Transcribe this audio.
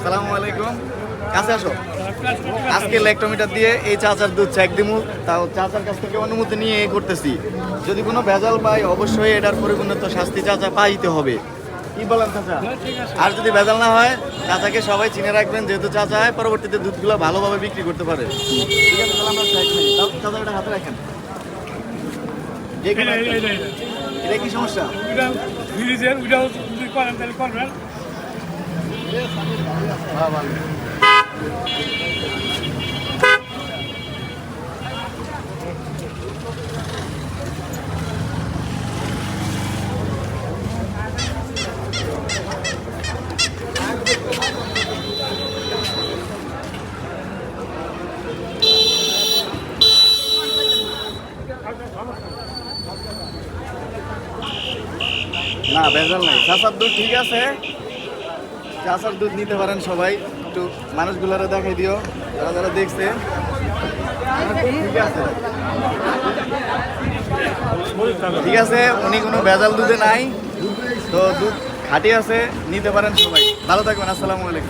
আসসালামু আলাইকুম। কাছে আসো। আজকে ল্যাক্টোমিটার দিয়ে এই চাচার দুধ চেক দিমু, তাও চাচার কাছ থেকে অনুমতি নিয়ে করতেছি। যদি কোনো ভেজাল পাই অবশ্যই এটার পরিপূর্ণত শাস্তি চাচা পাইতে হবে। কি বলেন চাচা? আর যদি ভেজাল না হয় চাচাকে সবাই চিনে রাখবেন, যেহেতু চাচা পরবর্তীতে দুধগুলো ভালোভাবে বিক্রি করতে পারে। ঠিক আছে, তাহলে আমরা চেক নিই। তাও চাচা এটা হাতে রাখেন। এটা কি সমস্যা? না, ভেজাল নাই। চাচার দুধ ঠিক আছে, চাচার দুধ নিতে পারেন সবাই। একটু মানুষগুলোরে দেখাই দিও, যারা যারা দেখছে। ঠিক আছে, ঠিক আছে, উনি কোনো ভেজাল দুধে নাই, তো দুধ খাঁটি আছে, নিতে পারেন সবাই। ভালো থাকবেন, আসসালামু আলাইকুম।